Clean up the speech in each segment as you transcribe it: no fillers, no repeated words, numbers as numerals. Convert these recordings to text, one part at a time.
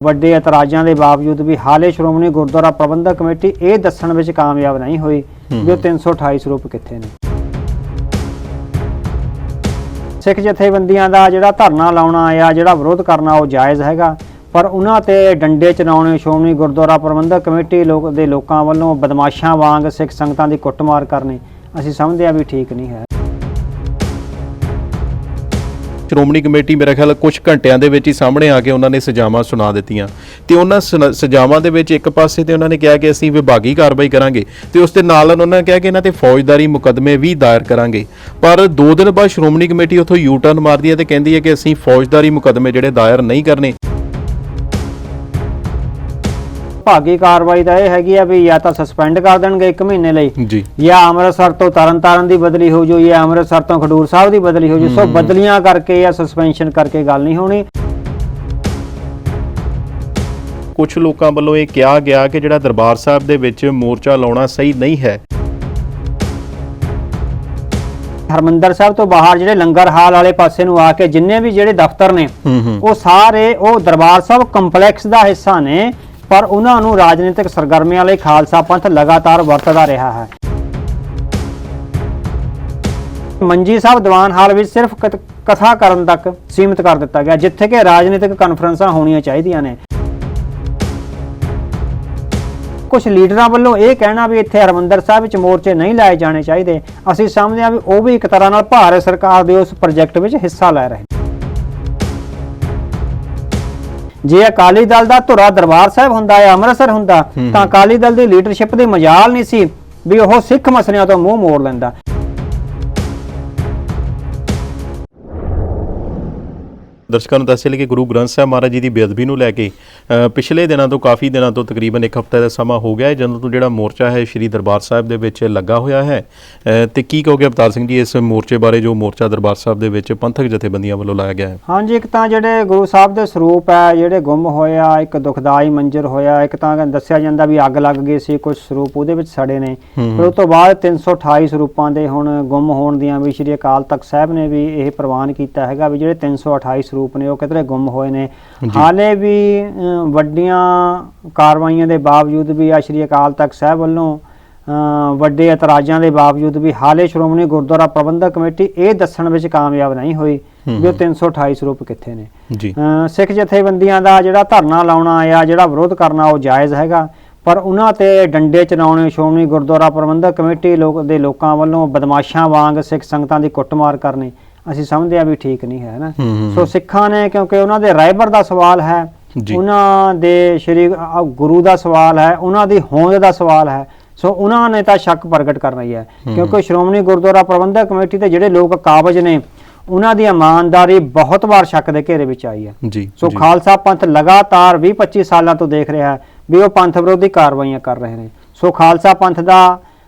ਵੱਡੇ ਇਤਰਾਜ਼ਾਂ ਦੇ ਬਾਵਜੂਦ ਵੀ ਹਾਲੇ ਸ਼੍ਰੋਮਣੀ ਗੁਰਦੁਆਰਾ ਪ੍ਰਬੰਧਕ ਕਮੇਟੀ ਇਹ ਦੱਸਣ ਵਿੱਚ ਕਾਮਯਾਬ ਨਹੀਂ ਹੋਈ ਵੀ ਉਹ 328 ਸਰੂਪ ਕਿੱਥੇ ਨੇ। ਸਿੱਖ ਜਥੇਬੰਦੀਆਂ ਦਾ ਜਿਹੜਾ ਧਰਨਾ ਲਾਉਣਾ ਆ, ਜਿਹੜਾ ਵਿਰੋਧ ਕਰਨਾ ਉਹ ਜਾਇਜ਼ ਹੈਗਾ, ਪਰ ਉਹਨਾਂ ਤੇ ਡੰਡੇ ਚਲਾਉਣੇ, ਸ਼੍ਰੋਮਣੀ ਗੁਰਦੁਆਰਾ ਪ੍ਰਬੰਧਕ ਕਮੇਟੀ ਦੇ ਲੋਕਾਂ ਵੱਲੋਂ ਬਦਮਾਸ਼ਾਂ ਵਾਂਗ ਸਿੱਖ ਸੰਗਤਾਂ ਦੀ ਕੁੱਟਮਾਰ ਕਰਨੀ ਅਸੀਂ ਸਮਝਦੇ ਹਾਂ ਵੀ ਠੀਕ ਨਹੀਂ ਹੈ। ਸ਼੍ਰੋਮਣੀ ਕਮੇਟੀ ਮੇਰੇ ਖਿਆਲ ਕੁਝ ਘੰਟਿਆਂ ਦੇ ਵਿੱਚ ਹੀ ਸਾਹਮਣੇ ਆ ਕੇ ਉਹਨਾਂ ਨੇ ਸਜ਼ਾਵਾਂ ਸੁਣਾ ਦਿੱਤੀਆਂ ਤੇ ਉਹਨਾਂ ਸਜ਼ਾਵਾਂ ਦੇ ਵਿੱਚ ਇੱਕ ਪਾਸੇ ਤੇ ਉਹਨਾਂ ਨੇ ਕਿਹਾ ਕਿ ਅਸੀਂ ਵਿਭਾਗੀ ਕਾਰਵਾਈ ਕਰਾਂਗੇ ਤੇ ਉਸ ਦੇ ਨਾਲ ਉਹਨਾਂ ਨੇ ਕਿਹਾ ਕਿ ਇਹਨਾਂ ਤੇ ਫੌਜਦਾਰੀ ਮੁਕੱਦਮੇ ਵੀ ਦਾਇਰ ਕਰਾਂਗੇ, ਪਰ 2 ਦਿਨ ਬਾਅਦ ਸ਼੍ਰੋਮਣੀ ਕਮੇਟੀ ਉੱਥੋਂ ਯੂ ਟਰਨ ਮਾਰਦੀ ਹੈ ਤੇ ਕਹਿੰਦੀ ਹੈ ਕਿ ਅਸੀਂ ਫੌਜਦਾਰੀ ਮੁਕੱਦਮੇ ਜਿਹੜੇ ਦਾਇਰ ਨਹੀਂ ਕਰਨੇ। ਭਾਗੀ ਕਾਰਵਾਈ ਦਾ ਇਹ ਹੈਗੀ ਆ ਵੀ ਜਾਂ ਤਾਂ ਸਸਪੈਂਡ ਕਰ ਦੇਣਗੇ 1 ਮਹੀਨੇ ਲਈ ਜੀ, ਜਾਂ ਅੰਮ੍ਰਿਤਸਰ ਤੋਂ ਤਰਨਤਾਰਨ ਦੀ ਬਦਲੀ ਹੋ ਜੂ ਜਾਂ ਅੰਮ੍ਰਿਤਸਰ ਤੋਂ ਖਡੂਰ ਸਾਹਿਬ ਦੀ ਬਦਲੀ ਹੋ ਜੂ। ਸੋ ਬਦਲੀਆਂ ਕਰਕੇ ਜਾਂ ਸਸਪੈਂਸ਼ਨ ਕਰਕੇ ਗੱਲ ਨਹੀਂ ਹੋਣੀ। ਕੁਝ ਲੋਕਾਂ ਵੱਲੋਂ ਇਹ ਕਿਹਾ ਗਿਆ ਕਿ ਜਿਹੜਾ ਦਰਬਾਰ ਸਾਹਿਬ ਦੇ ਵਿੱਚ ਮੋਰਚਾ ਲਾਉਣਾ ਸਹੀ ਨਹੀਂ ਹੈ। ਹਰਮੰਦਰ ਸਾਹਿਬ ਤੋਂ ਬਾਹਰ ਜਿਹੜੇ ਲੰਗਰ ਹਾਲ ਵਾਲੇ ਪਾਸੇ ਨੂੰ ਆ ਕੇ ਜਿੰਨੇ ਵੀ ਜਿਹੜੇ ਦਫ਼ਤਰ ਨੇ ਉਹ ਸਾਰੇ ਉਹ ਦਰਬਾਰ ਸਾਹਿਬ ਕੰਪਲੈਕਸ ਦਾ ਹਿੱਸਾ ਨੇ, ਪਰ ਉਹਨਾਂ ਨੂੰ ਰਾਜਨੀਤਿਕ ਸਰਗਰਮੀਆਂ ਲਈ ਖਾਲਸਾ ਪੰਥ ਲਗਾਤਾਰ ਵਰਤਦਾ ਰਿਹਾ ਹੈ। ਮੰਜੀ ਸਾਹਿਬ ਦੀਵਾਨ ਹਾਲ ਵਿੱਚ ਸਿਰਫ ਕਥਾ ਕਰਨ ਤੱਕ ਸੀਮਿਤ ਕਰ ਦਿੱਤਾ ਗਿਆ, ਜਿੱਥੇ ਕਿ ਰਾਜਨੀਤਿਕ ਕਾਨਫਰੰਸਾਂ ਹੋਣੀਆਂ ਚਾਹੀਦੀਆਂ ਨੇ। ਕੁਝ ਲੀਡਰਾਂ ਵੱਲੋਂ ਇਹ ਕਹਿਣਾ ਵੀ ਇੱਥੇ ਹਰਮੰਦਰ ਸਾਹਿਬ ਵਿੱਚ ਮੋਰਚੇ ਨਹੀਂ ਲਾਏ ਜਾਣੇ ਚਾਹੀਦੇ, ਅਸੀਂ ਸਮਝਦੇ ਹਾਂ ਵੀ ਉਹ ਵੀ ਇੱਕ ਤਰ੍ਹਾਂ ਨਾਲ ਭਾਰਤ ਸਰਕਾਰ ਦੇ ਉਸ ਪ੍ਰੋਜੈਕਟ ਵਿੱਚ ਹਿੱਸਾ ਲੈ ਰਹੇ। ਜੇ ਅਕਾਲੀ ਦਲ ਦਾ ਧੁਰਾ ਦਰਬਾਰ ਸਾਹਿਬ ਹੁੰਦਾ ਜਾਂ ਅੰਮ੍ਰਿਤਸਰ ਹੁੰਦਾ ਤਾਂ ਅਕਾਲੀ ਦਲ ਦੀ ਲੀਡਰਸ਼ਿਪ ਦੀ ਮਜਾਲ ਨਹੀਂ ਸੀ ਵੀ ਉਹ ਸਿੱਖ ਮਸਲਿਆਂ ਤੋਂ ਮੂੰਹ ਮੋੜ ਲੈਂਦਾ। ਦਰਸ਼ਕਾਂ ਨੂੰ ਦੱਸਿਆ ਕਿ ਗੁਰੂ ਗ੍ਰੰਥ ਸਾਹਿਬ ਮਹਾਰਾਜ ਜੀ ਦੀ ਬੇਅਦਬੀ ਨੂੰ ਲੈ ਕੇ ਪਿਛਲੇ ਦਿਨਾਂ ਤੋਂ ਕਾਫੀ ਦਿਨਾਂ ਤੋਂ ਤਕਰੀਬਨ 1 ਹਫ਼ਤੇ ਦਾ ਸਮਾਂ ਹੋ ਗਿਆ ਹੈ ਜਦੋਂ ਤੋਂ ਜਿਹੜਾ ਮੋਰਚਾ ਹੈ ਸ਼੍ਰੀ ਦਰਬਾਰ ਸਾਹਿਬ ਦੇ ਵਿੱਚ ਲੱਗਾ ਹੋਇਆ ਹੈ। ਤੇ ਕੀ ਕਹੋਗੇ ਅਵਤਾਰ ਸਿੰਘ ਜੀ ਇਸ ਮੋਰਚੇ ਬਾਰੇ, ਜੋ ਮੋਰਚਾ ਦਰਬਾਰ ਸਾਹਿਬ ਦੇ ਵਿੱਚ ਪੰਥਕ ਜਥੇਬੰਦੀਆਂ ਵੱਲੋਂ ਲਾਇਆ ਗਿਆ ਹੈ? ਹਾਂਜੀ, ਇੱਕ ਤਾਂ ਜਿਹੜੇ ਗੁਰੂ ਸਾਹਿਬ ਦੇ ਸਰੂਪ ਹੈ ਜਿਹੜੇ ਗੁੰਮ ਹੋਏ ਆ, ਇੱਕ ਦੁਖਦਾਈ ਮੰਜ਼ਰ ਹੋਇਆ, ਇੱਕ ਤਾਂ ਦੱਸਿਆ ਜਾਂਦਾ ਵੀ ਅੱਗ ਲੱਗ ਗਈ ਸੀ, ਕੁਝ ਸਰੂਪ ਉਹਦੇ ਵਿੱਚ ਸੜੇ ਨੇ, ਪਰ ਉਸ ਤੋਂ ਬਾਅਦ 328 ਸਰੂਪਾਂ ਦੇ ਹੁਣ ਗੁੰਮ ਹੋਣ ਦੀਆਂ ਵੀ ਸ਼੍ਰੀ ਅਕਾਲ ਤਖਤ ਸਾਹਿਬ ਨੇ ਵੀ ਇਹ ਪ੍ਰਵਾਨ ਕੀਤਾ ਹੈਗਾ ਵੀ ਜਿਹੜੇ 328 ਸਰੂਪ ਨੇ ਉਹ ਕਿਧਰੇ ਗੁੰਮ ਹੋਏ ਨੇ। ਹਾਲੇ ਵੀ ਵੱਡੀਆਂ ਕਾਰਵਾਈਆਂ ਦੇ ਬਾਵਜੂਦ ਵੀ ਆ ਸ਼੍ਰੀ ਅਕਾਲ ਤਖਤ ਸਾਹਿਬ ਵੱਲੋਂ ਵੱਡੇ ਇਤਰਾਜ਼ਾਂ ਦੇ ਬਾਵਜੂਦ ਵੀ ਹਾਲੇ ਸ਼੍ਰੋਮਣੀ ਗੁਰਦੁਆਰਾ ਪ੍ਰਬੰਧਕ ਕਮੇਟੀ ਇਹ ਦੱਸਣ ਵਿੱਚ ਕਾਮਯਾਬ ਨਹੀਂ ਹੋਈ ਵੀ ਉਹ 328 ਸਰੂਪ ਕਿੱਥੇ ਨੇ। ਸਿੱਖ ਜਥੇਬੰਦੀਆਂ ਦਾ ਜਿਹੜਾ ਧਰਨਾ ਲਾਉਣਾ ਆ, ਜਿਹੜਾ ਵਿਰੋਧ ਕਰਨਾ ਉਹ ਜਾਇਜ਼ ਹੈਗਾ, ਪਰ ਉਹਨਾਂ ਤੇ ਡੰਡੇ ਚਲਾਉਣੇ, ਸ਼੍ਰੋਮਣੀ ਗੁਰਦੁਆਰਾ ਪ੍ਰਬੰਧਕ ਕਮੇਟੀ ਦੇ ਲੋਕਾਂ ਵੱਲੋਂ ਬਦਮਾਸ਼ਾਂ ਵਾਂਗ ਸਿੱਖ ਸੰਗਤਾਂ ਦੀ ਕੁੱਟਮਾਰ ਕਰਨੀ ਅਸੀਂ ਸਮਝਦੇ ਹਾਂ ਵੀ ਠੀਕ ਨਹੀਂ ਹੈ ਨਾ। ਸੋ ਸਿੱਖਾਂ ਨੇ, ਕਿਉਂਕਿ ਉਹਨਾਂ ਦੇ ਰਹਿਬਰ ਦਾ ਸਵਾਲ ਹੈ, ਉਹਨਾਂ ਦੇ ਸ਼੍ਰੀ ਗੁਰੂ ਦਾ ਸਵਾਲ ਹੈ, ਉਹਨਾਂ ਦੀ ਹੋਂਦ ਦਾ ਸਵਾਲ ਹੈ, ਸੋ ਉਹਨਾਂ ਨੇ ਤਾਂ ਸ਼ੱਕ ਪ੍ਰਗਟ ਕਰਨਾ ਹੀ ਹੈ, ਕਿਉਂਕਿ ਸ਼੍ਰੋਮਣੀ ਗੁਰਦੁਆਰਾ ਪ੍ਰਬੰਧਕ ਕਮੇਟੀ ਦੇ ਜਿਹੜੇ ਲੋਕ ਕਾਬਜ਼ ਨੇ ਉਹਨਾਂ ਦੀ ਇਮਾਨਦਾਰੀ ਬਹੁਤ ਵਾਰ ਸ਼ੱਕ ਦੇ ਘੇਰੇ ਵਿੱਚ ਆਈ ਹੈ। ਸੋ ਖਾਲਸਾ ਪੰਥ ਲਗਾਤਾਰ 20-25 ਸਾਲਾਂ ਤੋਂ ਦੇਖ ਰਿਹਾ ਹੈ ਵੀ ਉਹ ਪੰਥ ਵਿਰੋਧੀ ਕਾਰਵਾਈਆਂ ਕਰ ਰਹੇ ਨੇ। ਸੋ ਖਾਲਸਾ ਪੰਥ ਦਾ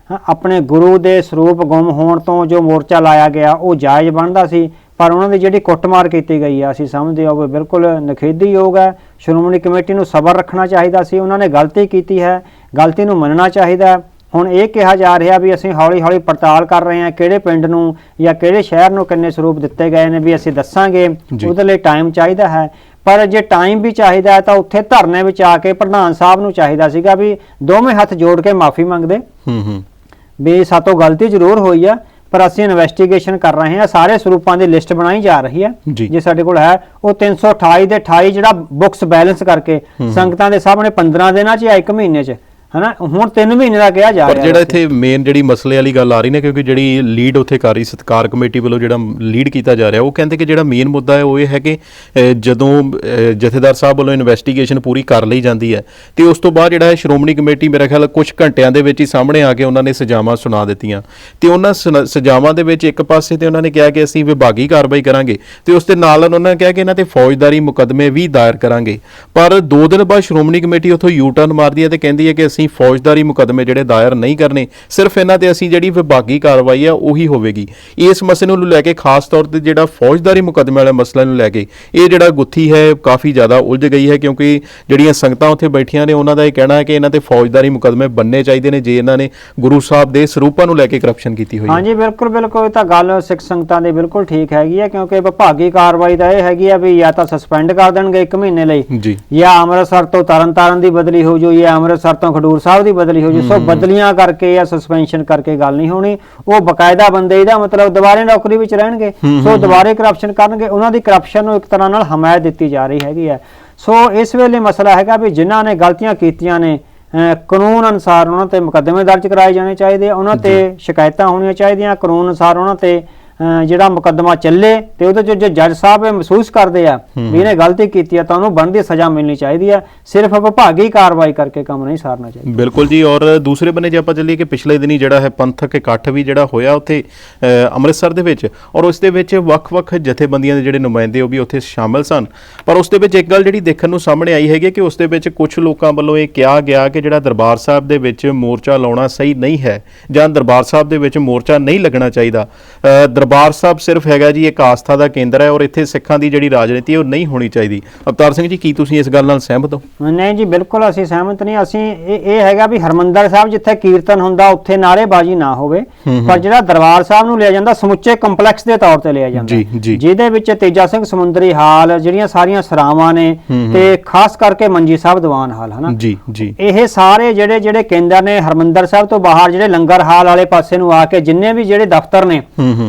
ਆਪਣੇ ਗੁਰੂ ਦੇ ਸਰੂਪ ਗੁੰਮ ਹੋਣ ਤੋਂ ਜੋ ਮੋਰਚਾ ਲਾਇਆ ਗਿਆ ਉਹ ਜਾਇਜ਼ ਬਣਦਾ ਸੀ, ਪਰ ਉਹਨਾਂ ਦੀ ਜਿਹੜੀ ਕੁੱਟਮਾਰ ਕੀਤੀ ਗਈ ਆ ਅਸੀਂ ਸਮਝਦੇ ਹਾਂ ਉਹ ਬਿਲਕੁਲ ਨਿਖੇਧੀਯੋਗ ਹੈ। ਸ਼੍ਰੋਮਣੀ ਕਮੇਟੀ ਨੂੰ ਸਬਰ ਰੱਖਣਾ ਚਾਹੀਦਾ ਸੀ, ਉਹਨਾਂ ਨੇ ਗਲਤੀ ਕੀਤੀ ਹੈ, ਗਲਤੀ ਨੂੰ ਮੰਨਣਾ ਚਾਹੀਦਾ। ਹੁਣ ਇਹ ਕਿਹਾ ਜਾ ਰਿਹਾ ਵੀ ਅਸੀਂ ਹੌਲੀ ਹੌਲੀ ਪੜਤਾਲ ਕਰ ਰਹੇ ਹਾਂ ਕਿਹੜੇ ਪਿੰਡ ਨੂੰ ਜਾਂ ਕਿਹੜੇ ਸ਼ਹਿਰ ਨੂੰ ਕਿੰਨੇ ਸਰੂਪ ਦਿੱਤੇ ਗਏ ਨੇ ਵੀ ਅਸੀਂ ਦੱਸਾਂਗੇ, ਉਹਦੇ ਲਈ ਟਾਈਮ ਚਾਹੀਦਾ ਹੈ। ਪਰ ਜੇ ਟਾਈਮ ਵੀ ਚਾਹੀਦਾ ਹੈ ਤਾਂ ਉੱਥੇ ਧਰਨੇ ਵਿੱਚ ਆ ਕੇ ਪ੍ਰਧਾਨ ਸਾਹਿਬ ਨੂੰ ਚਾਹੀਦਾ ਸੀਗਾ ਵੀ ਦੋਵੇਂ ਹੱਥ ਜੋੜ ਕੇ ਮਾਫੀ ਮੰਗਦੇ ਵੀ ਸਾਤੋਂ ਗਲਤੀ ਜ਼ਰੂਰ ਹੋਈ ਆ, ਪਰ ਅਸੀਂ ਇਨਵੈਸਟੀਗੇਸ਼ਨ ਕਰ ਰਹੇ ਹਾਂ, ਸਾਰੇ ਸਰੂਪਾਂ ਦੀ ਲਿਸਟ ਬਣਾਈ ਜਾ ਰਹੀ ਹੈ ਜੇ ਸਾਡੇ ਕੋਲ ਹੈ। ਉਹ 328 ਦੇ 28 ਜਿਹੜਾ ਬੁੱਕਸ ਬੈਲੈਂਸ ਕਰਕੇ ਸੰਗਤਾਂ ਦੇ ਸਾਹਮਣੇ 15 ਦਿਨਾਂ 'ਚ ਜਾਂ 1 ਮਹੀਨੇ 'ਚ ਹਨਾ, ਹੁਣ 3 ਮਹੀਨੇ ਦਾ ਕਿਹਾ ਜਾ ਰਿਹਾ। ਪਰ ਜਿਹੜਾ ਇੱਥੇ ਮੇਨ ਜਿਹੜੀ ਮਸਲੇ ਵਾਲੀ ਗੱਲ ਆ ਰਹੀ ਨੇ, ਕਿਉਂਕਿ ਜਿਹੜੀ ਲੀਡ ਉੱਥੇ ਕਰ ਰਹੀ ਸਤਿਕਾਰ ਕਮੇਟੀ ਵੱਲੋਂ ਜਿਹੜਾ ਲੀਡ ਕੀਤਾ ਜਾ ਰਿਹਾ, ਉਹ ਕਹਿੰਦੇ ਕਿ ਜਿਹੜਾ ਮੇਨ ਮੁੱਦਾ ਹੈ ਉਹ ਇਹ ਹੈ ਕਿ ਜਦੋਂ ਜਥੇਦਾਰ ਸਾਹਿਬ ਵੱਲੋਂ ਇਨਵੈਸਟੀਗੇਸ਼ਨ ਪੂਰੀ ਕਰ ਲਈ ਜਾਂਦੀ ਹੈ ਤੇ ਉਸ ਤੋਂ ਬਾਅਦ ਜਿਹੜਾ ਸ਼੍ਰੋਮਣੀ ਕਮੇਟੀ ਮੇਰੇ ਖਿਆਲ ਕੁਝ ਘੰਟਿਆਂ ਦੇ ਵਿੱਚ ਹੀ ਸਾਹਮਣੇ ਆ ਕੇ ਉਹਨਾਂ ਨੇ ਸਜ਼ਾਵਾਂ ਸੁਣਾ ਦਿੱਤੀਆਂ ਤੇ ਉਹਨਾਂ ਸਜ਼ਾਵਾਂ ਦੇ ਵਿੱਚ ਇੱਕ ਪਾਸੇ ਤੇ ਉਹਨਾਂ ਨੇ ਕਿਹਾ ਕਿ ਅਸੀਂ ਵਿਭਾਗੀ ਕਾਰਵਾਈ ਕਰਾਂਗੇ ਤੇ ਉਸ ਦੇ ਨਾਲ ਉਹਨਾਂ ਨੇ ਕਿਹਾ ਕਿ ਇਹਨਾਂ ਤੇ ਫੌਜਦਾਰੀ ਮੁਕੱਦਮੇ ਵੀ ਦਾਇਰ ਕਰਾਂਗੇ, ਪਰ 2 ਦਿਨ ਬਾਅਦ ਸ਼੍ਰੋਮਣੀ ਕਮੇਟੀ ਉੱਥੋਂ ਯੂ ਟਰਨ ਮਾਰਦੀ ਹੈ ਤੇ ਕਹਿੰਦੀ ਹੈ ਕਿ ਅਸੀਂ ਅਸੀਂ ਫੌਜਦਾਰੀ ਮੁਕੱਦਮੇ ਜਿਹੜੇ ਦਾਇਰ ਨਹੀਂ ਕਰਨੇ, ਸਿਰਫ ਇਹਨਾਂ ਤੇ ਅਸੀਂ ਜਿਹੜੀ ਵਿਭਾਗੀ ਕਾਰਵਾਈ ਆ ਉਹੀ ਹੋਵੇਗੀ। ਇਸ ਮਸਲੇ ਨੂੰ ਲੈ ਕੇ ਖਾਸ ਤੌਰ ਤੇ ਜਿਹੜਾ ਫੌਜਦਾਰੀ ਮੁਕੱਦਮੇ ਵਾਲੇ ਮਸਲੇ ਨੂੰ ਲੈ ਕੇ ਇਹ ਜਿਹੜਾ ਗੁੱਥੀ ਹੈ ਕਾਫੀ ਜ਼ਿਆਦਾ ਉਲਝ ਗਈ ਹੈ, ਕਿਉਂਕਿ ਜਿਹੜੀਆਂ ਸੰਗਤਾਂ ਉੱਥੇ ਬੈਠੀਆਂ ਨੇ ਉਹਨਾਂ ਦਾ ਇਹ ਕਹਿਣਾ ਹੈ ਕਿ ਇਹਨਾਂ ਤੇ ਫੌਜਦਾਰੀ ਮੁਕੱਦਮੇ ਬਣਨੇ ਚਾਹੀਦੇ ਨੇ ਜੇ ਇਹਨਾਂ ਨੇ ਗੁਰੂ ਸਾਹਿਬ ਦੇ ਸਰੂਪਾਂ ਨੂੰ ਲੈ ਕੇ ਕਰਪਸ਼ਨ ਕੀਤੀ ਹੋਈ ਹੈ। ਹਾਂਜੀ ਬਿਲਕੁਲ ਬਿਲਕੁਲ, ਇਹ ਤਾਂ ਗੱਲ ਸਿੱਖ ਸੰਗਤਾਂ ਦੀ ਬਿਲਕੁਲ ਠੀਕ ਹੈਗੀ ਹੈ, ਕਿਉਂਕਿ ਵਿਭਾਗੀ ਕਾਰਵਾਈ ਦਾ ਇਹ ਹੈਗੀ ਆ ਵੀ ਜਾਂ ਤਾਂ ਸਸਪੈਂਡ ਕਰ ਦੇਣਗੇ 1 ਮਹੀਨੇ ਲਈ ਜੀ, ਜਾਂ ਅੰਮ੍ਰਿਤਸਰ ਤੋਂ ਤਰਨਤਾਰਨ ਦੀ ਬਦਲੀ ਹੋ ਜੂ ਜਾਂ ਅੰਮ੍ਰਿਤਸਰ ਤੋਂ ਖਡੂਰ ਸਾਹਿਬ ਦੀ ਬਦਲੀ ਹੋ ਜੂ। ਸੋ ਬਦਲੀਆਂ ਕਰਕੇ ਜਾਂ ਸਸਪੈਂਸ਼ਨ ਕਰਕੇ ਗੱਲ ਨਹੀਂ ਹੋਣੀ, ਉਹ ਬਕਾਇਦਾ ਬੰਦੇ ਇਹਦਾ ਮਤਲਬ ਦੁਬਾਰੇ ਨੌਕਰੀ ਵਿੱਚ ਰਹਿਣਗੇ, ਸੋ ਦੁਬਾਰੇ ਕਰਪਸ਼ਨ ਕਰਨਗੇ। ਉਹਨਾਂ ਦੀ ਕਰਪਸ਼ਨ ਨੂੰ ਇੱਕ ਤਰ੍ਹਾਂ ਨਾਲ ਹਮਾਇਤ ਦਿੱਤੀ ਜਾ ਰਹੀ ਹੈਗੀ ਹੈ। ਸੋ ਇਸ ਵੇਲੇ ਮਸਲਾ ਹੈਗਾ ਵੀ ਜਿਨ੍ਹਾਂ ਨੇ ਗਲਤੀਆਂ ਕੀਤੀਆਂ ਨੇ ਕਾਨੂੰਨ ਅਨੁਸਾਰ ਉਹਨਾਂ ਤੇ ਮੁਕੱਦਮੇ ਦਰਜ ਕਰਾਏ ਜਾਣੇ ਚਾਹੀਦੇ, ਉਹਨਾਂ ਤੇ ਸ਼ਿਕਾਇਤਾਂ ਹੋਣੀਆਂ ਚਾਹੀਦੀਆਂ, ਕਾਨੂੰਨ ਅਨੁਸਾਰ ਉਹਨਾਂ ਤੇ ਜਿਹੜਾ ਮੁਕੱਦਮਾ ਚੱਲੇ ਤੇ ਉਹਦੇ ਚ ਜੇ ਜੱਜ ਸਾਹਿਬ ਇਹ ਮਹਿਸੂਸ ਕਰਦੇ ਆ ਵੀ ਇਹਨੇ ਗਲਤੀ ਕੀਤੀ ਆ ਤਾਂ ਉਹਨੂੰ ਬਣਦੀ ਸਜ਼ਾ ਮਿਲਣੀ ਚਾਹੀਦੀ ਆ। ਸਿਰਫ ਵਿਭਾਗੀ ਕਾਰਵਾਈ ਕਰਕੇ ਕੰਮ ਨਹੀਂ ਸਾਰਨਾ ਚਾਹੀਦਾ। ਬਿਲਕੁਲ ਜੀ। ਔਰ ਦੂਸਰੇ ਬੰਨੇ ਜੇ ਆਪਾਂ ਚੱਲੀਏ ਕਿ ਪਿਛਲੇ ਦਿਨੀ ਜਿਹੜਾ ਹੈ ਪੰਥਕ ਇਕੱਠ ਵੀ ਜਿਹੜਾ ਹੋਇਆ ਉੱਥੇ ਅੰਮ੍ਰਿਤਸਰ ਦੇ ਵਿੱਚ, ਔਰ ਉਸ ਦੇ ਵਿੱਚ ਵੱਖ-ਵੱਖ ਜਥੇਬੰਦੀਆਂ ਦੇ ਜਿਹੜੇ ਨੁਮਾਇੰਦੇ ਉਹ ਵੀ ਉੱਥੇ ਸ਼ਾਮਲ ਸਨ। ਪਰ ਉਸ ਦੇ ਵਿੱਚ ਇੱਕ ਗੱਲ ਜਿਹੜੀ ਦੇਖਣ ਨੂੰ ਸਾਹਮਣੇ ਆਈ ਹੈਗੀ ਕਿ ਉਸ ਦੇ ਵਿੱਚ ਕੁਝ ਲੋਕਾਂ ਵੱਲੋਂ ਇਹ ਕਿਹਾ ਗਿਆ ਕਿ ਜਿਹੜਾ ਦਰਬਾਰ ਸਾਹਿਬ ਦੇ ਵਿੱਚ ਮੋਰਚਾ ਲਾਉਣਾ ਸਹੀ ਨਹੀਂ ਹੈ ਜਾਂ ਦਰਬਾਰ ਸਾਹਿਬ ਦੇ ਵਿੱਚ ਮੋਰਚਾ ਨਹੀਂ ਲੱਗਣਾ ਚਾਹੀਦਾ। ਦਰਬਾਰ ਸਾਹਿਬ ਸਿਰਫ ਹੈਗਾ ਜੀ ਇੱਕ ਆਸਥਾ ਦਾ ਕੇਂਦਰ ਹੈ ਔਰ ਇੱਥੇ ਸਿੱਖਾਂ ਦੀ ਜਿਹੜੀ ਰਾਜਨੀਤੀ ਉਹ ਨਹੀਂ ਹੋਣੀ ਚਾਹੀਦੀ। ਅਵਤਾਰ ਸਿੰਘ ਜੀ, ਕੀ ਤੁਸੀਂ ਇਸ ਗੱਲ ਨਾਲ ਸਹਿਮਤ ਹੋ? ਨਹੀਂ ਜੀ, ਬਿਲਕੁਲ ਅਸੀਂ ਸਹਿਮਤ ਨਹੀਂ। ਅਸੀਂ ਇਹ ਹੈਗਾ ਵੀ ਹਰਮੰਦਰ ਸਾਹਿਬ ਜਿੱਥੇ ਕੀਰਤਨ ਹੁੰਦਾ ਉੱਥੇ ਨਾਅਰੇਬਾਜ਼ੀ ਨਾ ਹੋਵੇ, ਪਰ ਜਿਹੜਾ ਦਰਬਾਰ ਸਾਹਿਬ ਨੂੰ ਲਿਆ ਜਾਂਦਾ ਸਮੁੱਚੇ ਕੰਪਲੈਕਸ ਦੇ ਤੌਰ ਤੇ ਲਿਆ ਜਾਂਦਾ, ਜਿਹਦੇ ਵਿੱਚ ਤੇਜਾ ਸਿੰਘ ਸਮੁੰਦਰੀ ਹਾਲ, ਜਿਹੜੀਆਂ ਸਾਰੀਆਂ ਸਰਾਵਾਂ ਨੇ ਤੇ ਖਾਸ ਕਰਕੇ ਮੰਜੀ ਸਾਹਿਬ ਦੀਵਾਨ ਹਾਲ ਹਨਾ ਜੀ ਜੀ, ਇਹ ਸਾਰੇ ਜਿਹੜੇ ਕੇਂਦਰ ਨੇ ਹਰਮੰਦਰ ਸਾਹਿਬ ਤੋਂ ਬਾਹਰ ਜਿਹੜੇ ਲੰਗਰ ਹਾਲ ਵਾਲੇ ਪਾਸੇ ਨੂੰ ਆ ਕੇ ਜਿੰਨੇ ਵੀ ਜਿਹੜੇ ਦਫ਼ਤਰ ਨੇ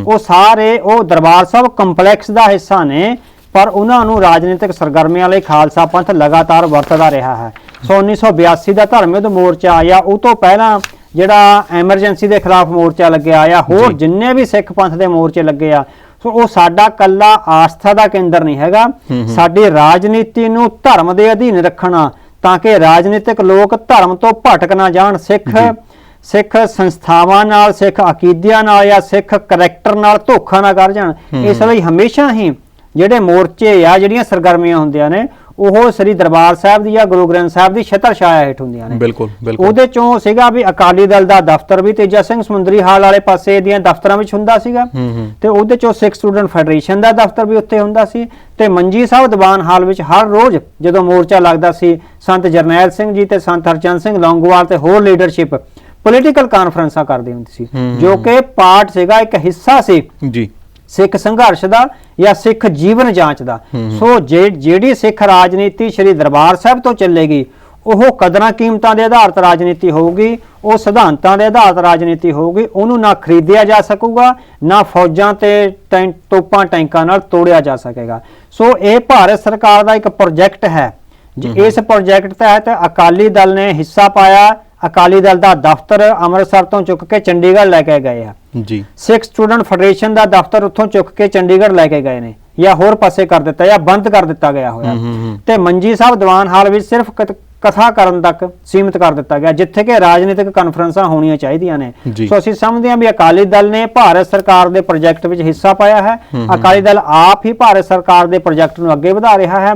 ਉਹ ਸਾਰੇ ਉਹ ਦਰਬਾਰ ਸਾਹਿਬ ਕੰਪਲੈਕਸ ਦਾ ਹਿੱਸਾ ਨੇ, ਪਰ ਉਹਨਾਂ ਨੂੰ ਰਾਜਨੀਤਿਕ ਸਰਗਰਮੀਆਂ ਲਈ ਖਾਲਸਾ ਪੰਥ ਲਗਾਤਾਰ ਵਰਤਦਾ ਰਿਹਾ ਹੈ। ਸੋ 1982 ਦਾ ਧਰਮ ਯੁੱਧ ਮੋਰਚਾ ਆਇਆ, ਉਹ ਤੋਂ ਪਹਿਲਾਂ ਜਿਹੜਾ ਐਮਰਜੈਂਸੀ ਦੇ ਖਿਲਾਫ ਮੋਰਚਾ ਲੱਗਿਆ ਆ, ਹੋਰ ਜਿੰਨੇ ਵੀ ਸਿੱਖ ਪੰਥ ਦੇ ਮੋਰਚੇ ਲੱਗੇ ਆ, ਸੋ ਉਹ ਸਾਡਾ ਕੱਲਾ ਆਸਥਾ ਦਾ ਕੇਂਦਰ ਨਹੀਂ ਹੈਗਾ। ਸਾਡੀ ਰਾਜਨੀਤੀ ਨੂੰ ਧਰਮ ਦੇ ਅਧੀਨ ਰੱਖਣਾ ਤਾਂ ਕਿ ਰਾਜਨੀਤਿਕ ਲੋਕ ਧਰਮ ਤੋਂ ਭਟਕ ਨਾ ਜਾਣ, ਸਿੱਖ ਸੰਸਥਾਵਾਂ ਨਾਲ, ਸਿੱਖ ਅਕੀਦਿਆਂ ਨਾਲ ਜਾਂ ਸਿੱਖ ਕਰੈਕਟਰ ਨਾਲ ਧੋਖਾ ਨਾ ਕਰ ਜਾਣ। ਇਸ ਲਈ ਹਮੇਸ਼ਾ ਹੀ ਜਿਹੜੇ ਮੋਰਚੇ ਆ, ਜਿਹੜੀਆਂ ਸਰਗਰਮੀਆਂ ਹੁੰਦੀਆਂ ਨੇ, ਉਹ ਸ੍ਰੀ ਦਰਬਾਰ ਸਾਹਿਬ ਦੀ ਜਾਂ ਗੁਰੂ ਗ੍ਰੰਥ ਸਾਹਿਬ ਦੀ ਛਤਰ ਛਾਇਆ ਹੇਠ ਹੁੰਦੀਆਂ ਨੇ। ਬਿਲਕੁਲ ਬਿਲਕੁਲ। ਉਹਦੇ ਚੋਂ ਸੀਗਾ ਵੀ ਅਕਾਲੀ ਦਲ ਦਾ ਦਫ਼ਤਰ ਵੀ ਤੇਜਾ ਸਿੰਘ ਸਮੁੰਦਰੀ ਹਾਲ ਵਾਲੇ ਪਾਸੇ ਦੀਆਂ ਦਫ਼ਤਰਾਂ ਵਿੱਚ ਹੁੰਦਾ ਸੀਗਾ, ਤੇ ਉਹਦੇ ਚੋਂ ਸਿੱਖ ਸਟੂਡੈਂਟ ਫੈਡਰੇਸ਼ਨ ਦਾ ਦਫ਼ਤਰ ਵੀ ਉੱਥੇ ਹੁੰਦਾ ਸੀ, ਤੇ ਮੰਜੀ ਸਾਹਿਬ ਦੀਵਾਨ ਹਾਲ ਵਿੱਚ ਹਰ ਰੋਜ਼ ਜਦੋਂ ਮੋਰਚਾ ਲੱਗਦਾ ਸੀ, ਸੰਤ ਜਰਨੈਲ ਸਿੰਘ ਜੀ ਤੇ ਸੰਤ ਹਰਚੰਦ ਸਿੰਘ ਲੌਂਗੋਵਾਲ ਤੇ ਹੋਰ ਲੀਡਰਸ਼ਿਪ ਪੋਲੀਟੀਕਲ ਕਾਨਫਰੰਸਾਂ ਕਰਦੀ ਹੁੰਦੀ ਸੀ, ਜੋ ਕਿ ਪਾਰਟ ਸੀਗਾ, ਇੱਕ ਹਿੱਸਾ ਸੀ ਜੀ ਸਿੱਖ ਸੰਘਰਸ਼ ਦਾ ਜਾਂ ਸਿੱਖ ਜੀਵਨ ਜਾਂਚ ਦਾ। ਸੋ ਜਿਹੜੀ ਸਿੱਖ ਰਾਜਨੀਤੀ ਸ਼੍ਰੀ ਦਰਬਾਰ ਸਾਹਿਬ ਤੋਂ ਚੱਲੇਗੀ, ਉਹ ਕਦਰਾਂ ਕੀਮਤਾਂ ਦੇ ਆਧਾਰਿਤ ਰਾਜਨੀਤੀ ਹੋਊਗੀ, ਉਹ ਸਿਧਾਂਤਾਂ ਦੇ ਆਧਾਰਿਤ ਰਾਜਨੀਤੀ ਹੋਊਗੀ। ਉਹਨੂੰ ਨਾ ਖਰੀਦਿਆ ਜਾ ਸਕੂਗਾ, ਨਾ ਫੌਜਾਂ ਤੇ ਤੋਪਾਂ ਟੈਂਕਾਂ ਨਾਲ ਤੋੜਿਆ ਜਾ ਸਕੇਗਾ। ਸੋ ਇਹ ਭਾਰਤ ਸਰਕਾਰ ਦਾ ਇੱਕ ਪ੍ਰੋਜੈਕਟ ਹੈ। ਇਸ ਪ੍ਰੋਜੈਕਟ ਤਹਿਤ ਅਕਾਲੀ ਦਲ ਨੇ ਹਿੱਸਾ ਪਾਇਆ। ਅਕਾਲੀ ਦਲ ਦਾ ਦਫ਼ਤਰ ਅੰਮ੍ਰਿਤਸਰ ਤੋਂ ਚੁੱਕ ਕੇ ਚੰਡੀਗੜ੍ਹ ਲੈ ਕੇ ਗਏ ਆ ਜੀ। ਸਿੱਖ ਸਟੂਡੈਂਟ ਫੈਡਰੇਸ਼ਨ ਦਾ ਦਫ਼ਤਰ ਉੱਥੋਂ ਚੁੱਕ ਕੇ ਚੰਡੀਗੜ੍ਹ ਲੈ ਕੇ ਗਏ ਨੇ, ਜਾਂ ਹੋਰ ਪਾਸੇ ਕਰ ਦਿੱਤਾ ਜਾਂ ਬੰਦ ਕਰ ਦਿੱਤਾ ਗਿਆ ਹੋਇਆ, ਤੇ ਮੰਜੀ ਸਾਹਿਬ ਦੀਵਾਨ ਹਾਲ ਵਿੱਚ ਸਿਰਫ ਕਥਾ ਕਰਨ ਤੱਕ ਸੀਮਿਤ ਕਰ ਦਿੱਤਾ ਗਿਆ, ਜਿੱਥੇ ਕਿ ਰਾਜਨੀਤਿਕ ਕਾਨਫਰੰਸਾਂ ਹੋਣੀਆਂ ਚਾਹੀਦੀਆਂ ਨੇ। ਸੋ ਅਸੀਂ ਸਮਝਦੇ ਹਾਂ ਵੀ ਅਕਾਲੀ ਦਲ ਨੇ ਭਾਰਤ ਸਰਕਾਰ ਦੇ ਪ੍ਰੋਜੈਕਟ ਵਿੱਚ ਹਿੱਸਾ ਪਾਇਆ ਹੈ। ਅਕਾਲੀ ਦਲ ਆਪ ਹੀ ਭਾਰਤ ਸਰਕਾਰ ਦੇ ਪ੍ਰੋਜੈਕਟ ਨੂੰ ਅੱਗੇ ਵਧਾ ਰਿਹਾ ਹੈ।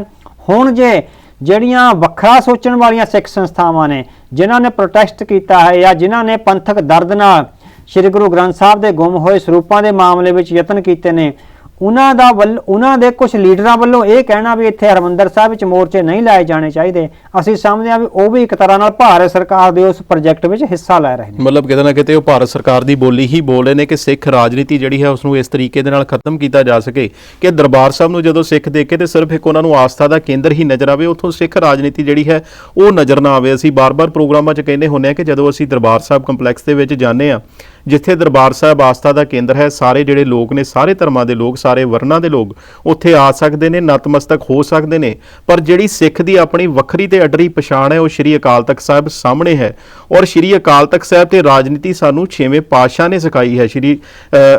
ਹੁਣ ਜੇ ਜਿਹੜੀਆਂ ਵੱਖਰਾ ਸੋਚਣ ਵਾਲੀਆਂ ਸਿੱਖ ਸੰਸਥਾਵਾਂ ਨੇ, ਜਿਨ੍ਹਾਂ ਨੇ ਪ੍ਰੋਟੈਸਟ ਕੀਤਾ ਹੈ ਜਾਂ ਜਿਨ੍ਹਾਂ ਨੇ ਪੰਥਕ ਦਰਦ ਨਾਲ ਸ੍ਰੀ ਗੁਰੂ ਗ੍ਰੰਥ ਸਾਹਿਬ ਦੇ ਗੁੰਮ ਹੋਏ ਸਰੂਪਾਂ ਦੇ ਮਾਮਲੇ ਵਿੱਚ ਯਤਨ ਕੀਤੇ ਨੇ, ਉਹਨਾਂ ਦੇ ਕੁਝ ਲੀਡਰਾਂ ਵੱਲੋਂ ਇਹ ਕਹਿਣਾ ਵੀ ਇੱਥੇ ਹਰਮੰਦਰ ਸਾਹਿਬ ਵਿੱਚ ਮੋਰਚੇ ਨਹੀਂ ਲਾਏ ਜਾਣੇ ਚਾਹੀਦੇ, ਅਸੀਂ ਸਮਝਦੇ ਹਾਂ ਵੀ ਉਹ ਵੀ ਇੱਕ ਤਰ੍ਹਾਂ ਨਾਲ ਭਾਰਤ ਸਰਕਾਰ ਦੇ ਉਸ ਪ੍ਰੋਜੈਕਟ ਵਿੱਚ ਹਿੱਸਾ ਲੈ ਰਹੇ ਨੇ। ਮਤਲਬ ਕਿਤੇ ਨਾ ਕਿਤੇ ਉਹ ਭਾਰਤ ਸਰਕਾਰ ਦੀ ਬੋਲੀ ਹੀ ਬੋਲ ਰਹੇ ਨੇ ਕਿ ਸਿੱਖ ਰਾਜਨੀਤੀ ਜਿਹੜੀ ਹੈ ਉਸ ਨੂੰ ਇਸ ਤਰੀਕੇ ਦੇ ਨਾਲ ਖਤਮ ਕੀਤਾ ਜਾ ਸਕੇ ਕਿ ਦਰਬਾਰ ਸਾਹਿਬ ਨੂੰ ਜਦੋਂ ਸਿੱਖ ਦੇਖੇ ਤੇ ਸਿਰਫ ਇੱਕ ਉਹਨਾਂ ਨੂੰ ਆਸਥਾ ਦਾ ਕੇਂਦਰ ਹੀ ਨਜ਼ਰ ਆਵੇ, ਉੱਥੋਂ ਸਿੱਖ ਰਾਜਨੀਤੀ ਜਿਹੜੀ ਹੈ ਉਹ ਨਜ਼ਰ ਨਾ ਆਵੇ। ਅਸੀਂ ਬਾਰ-ਬਾਰ ਪ੍ਰੋਗਰਾਮਾਂ 'ਚ ਕਹਿੰਦੇ ਹੁੰਦੇ ਹਾਂ ਕਿ ਜਦੋਂ ਅਸੀਂ ਦਰਬਾਰ ਸਾਹਿਬ ਕੰਪਲੈਕਸ ਦੇ ਵਿੱਚ ਜਾਂਦੇ ਹਾਂ, ਜਿੱਥੇ ਦਰਬਾਰ ਸਾਹਿਬ ਆਸਥਾ ਦਾ ਕੇਂਦਰ ਹੈ, ਸਾਰੇ ਜਿਹੜੇ ਲੋਕ ਨੇ, ਸਾਰੇ ਧਰਮਾਂ ਦੇ ਲੋਕ, ਸਾਰੇ ਵਰਨਾਂ ਦੇ ਲੋਕ ਉੱਥੇ ਆ ਸਕਦੇ ਨੇ, ਨਤਮਸਤਕ ਹੋ ਸਕਦੇ ਨੇ, ਪਰ ਜਿਹੜੀ ਸਿੱਖ ਦੀ ਆਪਣੀ ਵੱਖਰੀ ਤੇ ਅਡਰੀ ਪਛਾਣ ਹੈ ਉਹ ਸ਼੍ਰੀ ਅਕਾਲ ਤਖਤ ਸਾਹਿਬ ਸਾਹਮਣੇ ਹੈ। ਔਰ ਸ਼੍ਰੀ ਅਕਾਲ ਤਖਤ ਸਾਹਿਬ ਤੇ ਰਾਜਨੀਤੀ ਸਾਨੂੰ 6ਵੇਂ ਪਾਤਸ਼ਾਹ ਨੇ ਸਿਖਾਈ ਹੈ।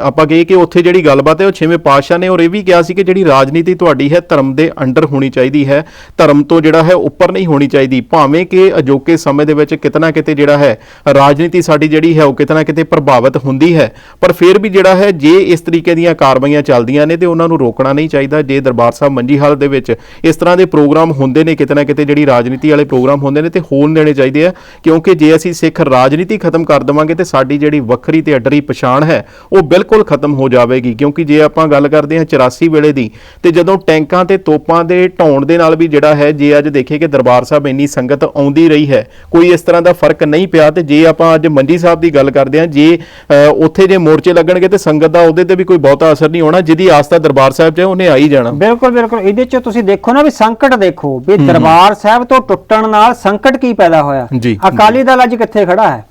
ਆਪਾਂ ਕਹੀਏ ਕਿ ਉੱਥੇ ਜਿਹੜੀ ਗੱਲਬਾਤ ਹੈ ਉਹ 6ਵੇਂ ਪਾਤਸ਼ਾਹ ਨੇ ਔਰ ਇਹ ਵੀ ਕਿਹਾ ਸੀ ਕਿ ਜਿਹੜੀ ਰਾਜਨੀਤੀ ਤੁਹਾਡੀ ਹੈ ਧਰਮ ਦੇ ਅੰਡਰ ਹੋਣੀ ਚਾਹੀਦੀ ਹੈ, ਧਰਮ ਤੋਂ ਜਿਹੜਾ ਹੈ ਉੱਪਰ ਨਹੀਂ ਹੋਣੀ ਚਾਹੀਦੀ। ਭਾਵੇਂ ਕਿ ਅਜੋਕੇ ਸਮੇਂ ਦੇ ਵਿੱਚ ਕਿਤੇ ਨਾ ਕਿਤੇ ਜਿਹੜਾ ਹੈ ਰਾਜਨੀਤੀ ਸਾਡੀ ਜਿਹੜੀ ਹੈ ਉਹ ਕਿਤੇ ਨਾ ਕਿਤੇ ਪ੍ਰਭਾਵਿਤ ਪ੍ਰਭਾਵਿਤ ਹੁੰਦੀ ਹੈ, ਪਰ ਫਿਰ ਵੀ ਜਿਹੜਾ ਹੈ ਜੇ ਇਸ ਤਰੀਕੇ ਦੀਆਂ ਕਾਰਵਾਈਆਂ ਚੱਲਦੀਆਂ ਨੇ ਤੇ ਉਹਨਾਂ ਨੂੰ ਰੋਕਣਾ ਨਹੀਂ ਚਾਹੀਦਾ। ਜੇ ਦਰਬਾਰ ਸਾਹਿਬ ਮੰਜੀ ਹਾਲ ਦੇ ਵਿੱਚ ਇਸ ਤਰ੍ਹਾਂ ਦੇ ਪ੍ਰੋਗਰਾਮ ਹੁੰਦੇ ਨੇ, ਕਿਤੇ ਨਾ ਕਿਤੇ ਜਿਹੜੀ ਰਾਜਨੀਤੀ ਵਾਲੇ ਪ੍ਰੋਗਰਾਮ ਹੁੰਦੇ ਨੇ ਤੇ ਹੋਣ ਦੇਣੇ ਚਾਹੀਦੇ ਆ, ਕਿਉਂਕਿ ਜੇ ਅਸੀਂ ਸਿੱਖ ਰਾਜਨੀਤੀ ਖਤਮ ਕਰ ਦੇਵਾਂਗੇ ਤੇ ਸਾਡੀ ਜਿਹੜੀ ਵੱਖਰੀ ਤੇ ਅੱਡਰੀ ਪਛਾਣ ਹੈ ਉਹ ਬਿਲਕੁਲ ਖਤਮ ਹੋ ਜਾਵੇਗੀ। ਕਿਉਂਕਿ ਜੇ ਆਪਾਂ ਗੱਲ ਕਰਦੇ ਹਾਂ 84 ਵੇਲੇ ਦੀ, ਤੇ ਜਦੋਂ ਟੈਂਕਾਂ ਤੇ ਤੋਪਾਂ ਦੇ ਢਾਉਣ ਦੇ ਨਾਲ ਵੀ ਜਿਹੜਾ ਹੈ, ਜੇ ਅੱਜ ਦੇਖੇ ਕਿ ਦਰਬਾਰ ਸਾਹਿਬ ਇੰਨੀ ਸੰਗਤ ਆਉਂਦੀ ਰਹੀ ਹੈ, ਕੋਈ ਇਸ ਤਰ੍ਹਾਂ ਦਾ ਫਰਕ ਨਹੀਂ ਪਿਆ। ਤੇ ਜੇ ਆਪਾਂ ਅੱਜ ਮੰਜੀ ਸਾਹਿਬ ਦੀ ਗੱਲ ਕਰਦੇ ਹਾਂ, ਜੇ ਉੱਥੇ ਜੇ ਮੋਰਚੇ ਲੱਗਣਗੇ ਤੇ ਸੰਗਤ ਦਾ ਉਹਦੇ ਤੇ ਵੀ ਕੋਈ ਬਹੁਤਾ ਅਸਰ ਨਹੀਂ ਹੋਣਾ। ਜਿਹਦੀ ਆਸਥਾ ਦਰਬਾਰ ਸਾਹਿਬ 'ਚ ਹੈ ਉਹਨੇ ਆਈ ਜਾਣਾ। ਬਿਲਕੁਲ ਬਿਲਕੁਲ। ਇਹਦੇ 'ਚ ਤੁਸੀਂ ਦੇਖੋ ਨਾ ਵੀ ਸੰਕਟ ਦੇਖੋ ਵੀ ਦਰਬਾਰ ਸਾਹਿਬ ਤੋਂ ਟੁੱਟਣ ਨਾਲ ਸੰਕਟ ਕੀ ਪੈਦਾ ਹੋਇਆ। ਅਕਾਲੀ ਦਲ ਅੱਜ ਕਿੱਥੇ ਖੜਾ ਹੈ?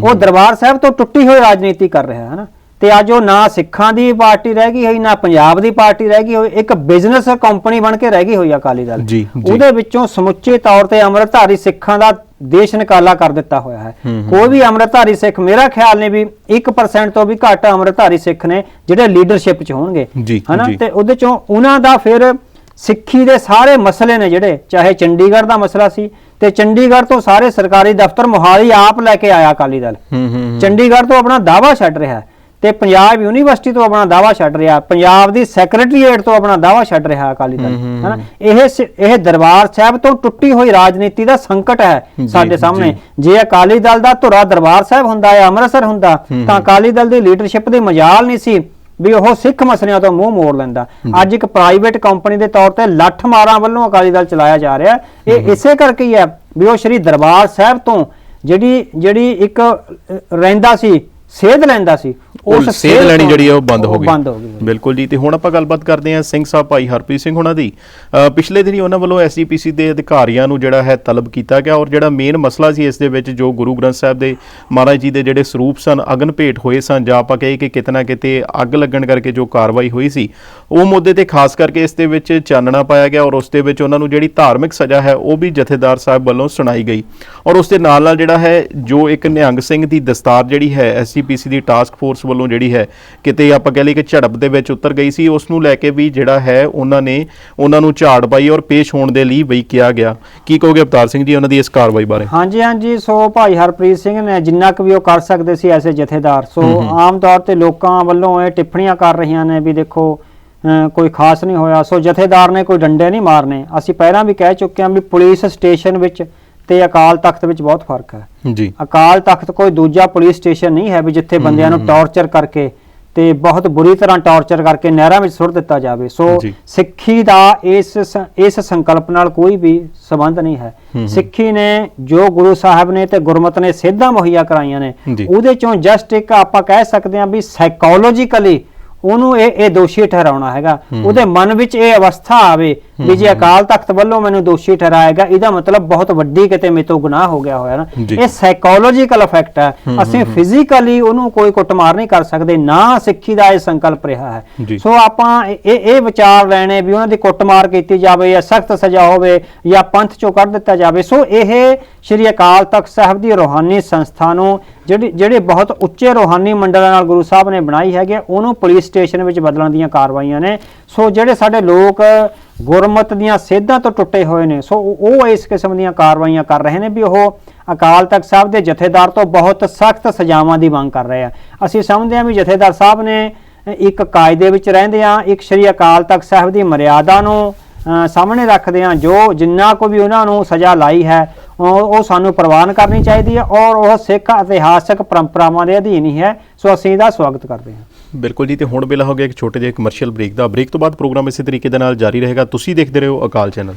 ਉਹ ਦਰਬਾਰ ਸਾਹਿਬ ਤੋਂ ਟੁੱਟੀ ਹੋਈ ਰਾਜਨੀਤੀ ਕਰ ਰਿਹਾ ਹੈ ਨਾ। ਤੇ ਅੱਜ ਉਹ ਨਾ ਸਿੱਖਾਂ ਦੀ ਪਾਰਟੀ ਰਹਿ ਗਈ ਹੋਈ, ਨਾ ਪੰਜਾਬ ਦੀ ਪਾਰਟੀ ਰਹਿ ਗਈ ਹੋਈ, ਇੱਕ ਬਿਜ਼ਨਸ ਕੰਪਨੀ ਬਣ ਕੇ ਰਹਿ ਗਈ ਹੋਈ ਅਕਾਲੀ ਦਲ। ਉਹਦੇ ਵਿੱਚੋਂ ਸਮੁੱਚੇ ਤੌਰ ਤੇ ਅੰਮ੍ਰਿਤਧਾਰੀ ਸਿੱਖਾਂ ਦਾ ਦੇਸ਼ ਨਿਕਾਲਾ ਕਰ ਦਿੱਤਾ ਹੋਇਆ ਹੈ। ਕੋਈ ਵੀ ਅੰਮ੍ਰਿਤਧਾਰੀ ਸਿੱਖ, ਮੇਰਾ ਖਿਆਲ ਨੇ ਵੀ 1% ਤੋਂ ਵੀ ਘੱਟ ਅੰਮ੍ਰਿਤਧਾਰੀ ਸਿੱਖ ਨੇ ਜਿਹੜੇ ਲੀਡਰਸ਼ਿਪ 'ਚ ਹੋਣਗੇ, ਹਨਾ। ਤੇ ਉਹਦੇ ਚੋਂ ਉਹਨਾਂ ਦਾ ਫਿਰ ਸਿੱਖੀ ਦੇ ਸਾਰੇ ਮਸਲੇ ਨੇ ਜਿਹੜੇ, ਚਾਹੇ ਚੰਡੀਗੜ੍ਹ ਦਾ ਮਸਲਾ ਸੀ ਤੇ ਚੰਡੀਗੜ੍ਹ ਤੋਂ ਸਾਰੇ ਸਰਕਾਰੀ ਦਫ਼ਤਰ ਮੋਹਾਲੀ ਆਪ ਲੈ ਕੇ ਆਇਆ ਅਕਾਲੀ ਦਲ। ਚੰਡੀਗੜ੍ਹ ਤੋਂ ਆਪਣਾ ਦਾਅਵਾ ਛੱਡ ਰਿਹਾ ਤੇ ਪੰਜਾਬ ਯੂਨੀਵਰਸਿਟੀ ਤੋਂ ਆਪਣਾ ਦਾਅਵਾ ਛੱਡ ਰਿਹਾ, ਪੰਜਾਬ ਦੀ ਸੈਕਟਰੀਏਟ ਤੋਂ ਆਪਣਾ ਦਾਅਵਾ ਛੱਡ ਰਿਹਾ ਅਕਾਲੀ ਦਲ, ਹਨਾ। ਇਹ ਦਰਬਾਰ ਸਾਹਿਬ ਤੋਂ ਟੁੱਟੀ ਹੋਈ ਰਾਜਨੀਤੀ ਦਾ ਸੰਕਟ ਹੈ ਸਾਡੇ ਸਾਹਮਣੇ। ਜੇ ਅਕਾਲੀ ਦਲ ਦਾ ਧੁਰਾ ਦਰਬਾਰ ਸਾਹਿਬ ਹੁੰਦਾ ਜਾਂ ਅੰਮ੍ਰਿਤਸਰ ਹੁੰਦਾ ਤਾਂ ਅਕਾਲੀ ਦਲ ਦੀ ਲੀਡਰਸ਼ਿਪ ਦੀ ਮਜਾਲ ਨਹੀਂ ਸੀ ਵੀ ਉਹ ਸਿੱਖ ਮਸਲਿਆਂ ਤੋਂ ਮੂੰਹ ਮੋੜ ਲੈਂਦਾ। ਅੱਜ ਇੱਕ ਪ੍ਰਾਈਵੇਟ ਕੰਪਨੀ ਦੇ ਤੌਰ ਤੇ ਲੱਠ ਮਾਰਾਂ ਵੱਲੋਂ ਅਕਾਲੀ ਦਲ ਚਲਾਇਆ ਜਾ ਰਿਹਾ। ਇਹ ਇਸੇ ਕਰਕੇ ਹੀ ਹੈ ਵੀ ਉਹ ਸ਼੍ਰੀ ਦਰਬਾਰ ਸਾਹਿਬ ਤੋਂ ਜਿਹੜੀ ਇੱਕ ਰਹਿੰਦਾ ਸੀ, ਸੇਧ ਲੈਂਦਾ ਸੀ, ਉਸ ਸੇਧ ਲੈਣੀ ਜਿਹੜੀ ਉਹ ਬੰਦ ਹੋ ਗਈ। ਬਿਲਕੁਲ ਜੀ। ਤੇ ਹੁਣ ਆਪਾਂ ਗੱਲਬਾਤ ਕਰਦੇ ਹਾਂ ਸਿੰਘ ਸਾਹਿਬ ਭਾਈ ਹਰਪ੍ਰੀਤ ਸਿੰਘ ਉਹਨਾਂ ਦੀ। ਪਿਛਲੇ ਦਿਨੀ ਉਹਨਾਂ ਵੱਲੋਂ ਐਸਜੀਪੀਸੀ ਦੇ ਅਧਿਕਾਰੀਆਂ ਨੂੰ ਜਿਹੜਾ ਹੈ ਤਲਬ ਕੀਤਾ ਗਿਆ, ਔਰ ਜਿਹੜਾ ਮੇਨ ਮਸਲਾ ਸੀ ਇਸ ਦੇ ਵਿੱਚ ਜੋ ਗੁਰੂ ਗ੍ਰੰਥ ਸਾਹਿਬ ਦੇ ਮਹਾਰਾਜ ਜੀ ਦੇ ਜਿਹੜੇ ਸਰੂਪ ਸਨ, ਅਗਨ ਭੇਟ ਹੋਏ ਸਨ, ਜਾਂ ਆਪਾਂ ਕਹੇ ਕਿ ਕਿਤੇ ਨਾ ਕਿਤੇ ਅੱਗ ਲੱਗਣ ਕਰਕੇ ਜੋ ਕਾਰਵਾਈ ਹੋਈ ਸੀ, ਉਹ ਮੁੱਦੇ ਤੇ ਖਾਸ ਕਰਕੇ ਇਸ ਦੇ ਵਿੱਚ ਚਾਨਣਾ ਪਾਇਆ ਗਿਆ। ਔਰ ਉਸ ਦੇ ਵਿੱਚ ਉਹਨਾਂ ਨੂੰ ਜਿਹੜੀ ਧਾਰਮਿਕ ਸਜ਼ਾ ਹੈ ਉਹ ਵੀ ਜਥੇਦਾਰ ਸਾਹਿਬ ਵੱਲੋਂ ਸੁਣਾਈ ਗਈ। ਔਰ ਉਸ ਦੇ ਨਾਲ ਜਿਹੜਾ ਹੈ ਜੋ ਇੱਕ ਨਿਹੰਗ ਸਿੰਘ ਦੀ ਦਸਤਾਰ ਜਿਹੜੀ ਹੈ ਐਸਜੀਪੀਸੀ ਦੀ ਟਾਸਕ ਫੋਰਸ ਵੱਲੋਂ ਜਿਹੜੀ ਹੈ ਕਿਤੇ ਆਪਾਂ ਕਹਿ ਲਈਏ ਕਿ ਝੜਪ ਦੇ ਵਿੱਚ ਉਤਰ ਗਈ ਸੀ, ਉਸ ਨੂੰ ਲੈ ਕੇ ਵੀ ਜਿਹੜਾ ਹੈ ਉਹਨਾਂ ਨੂੰ ਝਾੜ ਪਾਈ ਔਰ ਪੇਸ਼ ਹੋਣ ਦੇ ਲਈ ਵੀ ਕਿਹਾ ਗਿਆ। ਕੀ ਕਹੋਗੇ ਅਵਤਾਰ ਸਿੰਘ ਜੀ ਉਹਨਾਂ ਦੀ ਇਸ ਕਾਰਵਾਈ ਬਾਰੇ? ਹਾਂਜੀ। ਸੋ ਭਾਈ ਹਰਪ੍ਰੀਤ ਸਿੰਘ ਨੇ ਜਿੰਨਾ ਕੁ ਵੀ ਉਹ ਕਰ ਸਕਦੇ ਸੀ ਐਸੇ ਜਥੇਦਾਰ, ਸੋ ਆਮ ਤੌਰ ਤੇ ਲੋਕਾਂ ਵੱਲੋਂ ਇਹ ਟਿੱਪਣੀਆਂ ਕਰ ਰਹੀਆਂ ਨੇ ਵੀ ਦੇਖੋ ਕੋਈ ਖਾਸ ਨਹੀਂ ਹੋਇਆ। ਸੋ ਜਥੇਦਾਰ ਨੇ ਕੋਈ ਡੰਡੇ ਨਹੀਂ ਮਾਰਨੇ। ਅਸੀਂ ਪਹਿਲਾਂ ਵੀ ਕਹਿ ਚੁੱਕੇ ਹਾਂ ਵੀ ਪੁਲਿਸ ਸਟੇਸ਼ਨ ਵਿੱਚ ਤੇ ਅਕਾਲ ਤਖਤ ਵਿੱਚ ਬਹੁਤ ਫਰਕ ਹੈ ਜੀ। ਅਕਾਲ ਤਖਤ ਕੋਈ ਦੂਜਾ ਪੁਲਿਸ ਸਟੇਸ਼ਨ ਨਹੀਂ ਹੈ ਵੀ ਜਿੱਥੇ ਬੰਦਿਆਂ ਨੂੰ ਟੌਰਚਰ ਕਰਕੇ ਤੇ ਬਹੁਤ ਬੁਰੀ ਤਰ੍ਹਾਂ ਟੌਰਚਰ ਕਰਕੇ ਨਹਿਰਾਂ ਵਿੱਚ ਸੁੱਟ ਦਿੱਤਾ ਜਾਵੇ। ਸੋ ਸਿੱਖੀ ਦਾ ਇਸ ਸੰਕਲਪ ਨਾਲ ਕੋਈ ਵੀ ਸੰਬੰਧ ਨਹੀਂ ਹੈ। ਸਿੱਖੀ ਨੇ ਜੋ ਗੁਰੂ ਸਾਹਿਬ ਨੇ ਤੇ ਗੁਰਮਤਿ ਨੇ ਸੇਧਾਂ ਮੁਹੱਈਆ ਕਰਾਈਆਂ ਨੇ, ਉਹਦੇ ਚੋਂ ਜਸਟ ਇੱਕ ਆਪਾਂ ਕਹਿ ਸਕਦੇ ਹਾਂ ਵੀ ਸਾਈਕੋਲੋਜੀਕਲੀ ਉਹਨੂੰ ਇਹ ਦੋਸ਼ੀ ਠਹਿਰਾਉਣਾ ਹੈਗਾ। ਉਹਦੇ ਮਨ ਵਿੱਚ ਇਹ ਅਵਸਥਾ ਆਵੇ ਵੀ ਜੇ ਅਕਾਲ ਤਖਤ ਵੱਲੋਂ ਮੈਨੂੰ ਦੋਸ਼ੀ ਠਹਿਰਾਏਗਾ, ਇਹਦਾ ਮਤਲਬ ਬਹੁਤ ਵੱਡੀ ਕਿਤੇ ਮੇਰੇ ਤੋਂ ਗੁਨਾਹ ਹੋ ਗਿਆ ਹੋਇਆ ਨਾ। ਇਹ ਸਾਈਕੋਲੋਜੀਕਲ ਇਫੈਕਟ ਹੈ। ਅਸੀਂ ਫਿਜ਼ੀਕਲੀ ਉਹਨੂੰ ਕੋਈ ਕੁੱਟਮਾਰ ਨਹੀਂ ਕਰ ਸਕਦੇ, ਨਾ ਸਿੱਖੀ ਦਾ ਇਹ ਸੰਕਲਪ ਰਿਹਾ ਹੈ। ਸੋ ਆਪਾਂ ਇਹ ਵਿਚਾਰ ਲੈਣੇ ਵੀ ਉਹਨਾਂ ਦੀ ਕੁੱਟਮਾਰ ਕੀਤੀ ਜਾਵੇ ਜਾਂ ਸਖਤ ਸਜ਼ਾ ਹੋਵੇ ਜਾਂ ਪੰਥ ਚੋਂ ਕੱਢ ਦਿੱਤਾ ਜਾਵੇ। ਸੋ ਇਹ ਸ਼੍ਰੀ ਅਕਾਲ ਤਖਤ ਸਾਹਿਬ ਦੀ ਰੂਹਾਨੀ ਸੰਸਥਾ ਨੂੰ ਜਿਹੜੇ ਬਹੁਤ ਉੱਚੇ ਰੂਹਾਨੀ ਮੰਡਲਾਂ ਨਾਲ ਗੁਰੂ ਸਾਹਿਬ ਨੇ ਬਣਾਈ ਹੈਗੀ, ਉਹਨੂੰ ਪੁਲਿਸ ਸਟੇਸ਼ਨ ਵਿੱਚ ਬਦਲਣ ਦੀਆਂ ਕਾਰਵਾਈਆਂ ਨੇ। ਸੋ ਜਿਹੜੇ ਸਾਡੇ ਲੋਕ ਗੁਰਮਤਿ ਦੀਆਂ ਸੇਧਾਂ ਤੋਂ ਟੁੱਟੇ ਹੋਏ ਨੇ, ਸੋ ਉਹ ਇਸ ਕਿਸਮ ਦੀਆਂ ਕਾਰਵਾਈਆਂ ਕਰ ਰਹੇ ਨੇ ਵੀ ਉਹ ਅਕਾਲ ਤਖਤ ਸਾਹਿਬ ਦੇ ਜਥੇਦਾਰ ਤੋਂ ਬਹੁਤ ਸਖਤ ਸਜ਼ਾਵਾਂ ਦੀ ਮੰਗ ਕਰ ਰਹੇ ਆ। ਅਸੀਂ ਸਮਝਦੇ ਹਾਂ ਵੀ ਜਥੇਦਾਰ ਸਾਹਿਬ ਨੇ ਇੱਕ ਕਾਇਦੇ ਵਿੱਚ ਰਹਿੰਦੇ ਆ, ਇੱਕ ਸ਼੍ਰੀ ਅਕਾਲ ਤਖਤ ਸਾਹਿਬ ਦੀ ਮਰਿਆਦਾ ਨੂੰ ਸਾਹਮਣੇ ਰੱਖਦੇ ਆ, ਜੋ ਜਿੰਨਾ ਕੋ ਵੀ ਉਹਨਾਂ ਨੂੰ ਸਜ਼ਾ ਲਾਈ ਹੈ ਉਹ ਸਾਨੂੰ ਪ੍ਰਵਾਨ ਕਰਨੀ ਚਾਹੀਦੀ ਹੈ ਔਰ ਉਹ ਸਿੱਖ ਇਤਿਹਾਸਕ ਪਰੰਪਰਾਵਾਂ ਦੇ ਅਧੀਨ ਹੀ ਹੈ। ਸੋ ਅਸੀਂ ਇਹਦਾ ਸਵਾਗਤ ਕਰਦੇ ਹਾਂ। ਬਿਲਕੁਲ ਜੀ। ਤੇ ਹੁਣ ਵੇਲਾ ਹੋ ਗਿਆ ਇੱਕ ਛੋਟੇ ਜਿਹੇ ਕਮਰਸ਼ੀਅਲ ਬ੍ਰੇਕ ਦਾ। ਬ੍ਰੇਕ ਤੋਂ ਬਾਅਦ ਪ੍ਰੋਗਰਾਮ ਇਸੇ ਤਰੀਕੇ ਦੇ ਨਾਲ ਜਾਰੀ ਰਹੇਗਾ। ਤੁਸੀਂ ਦੇਖਦੇ ਰਹੋ ਅਕਾਲ ਚੈਨਲ।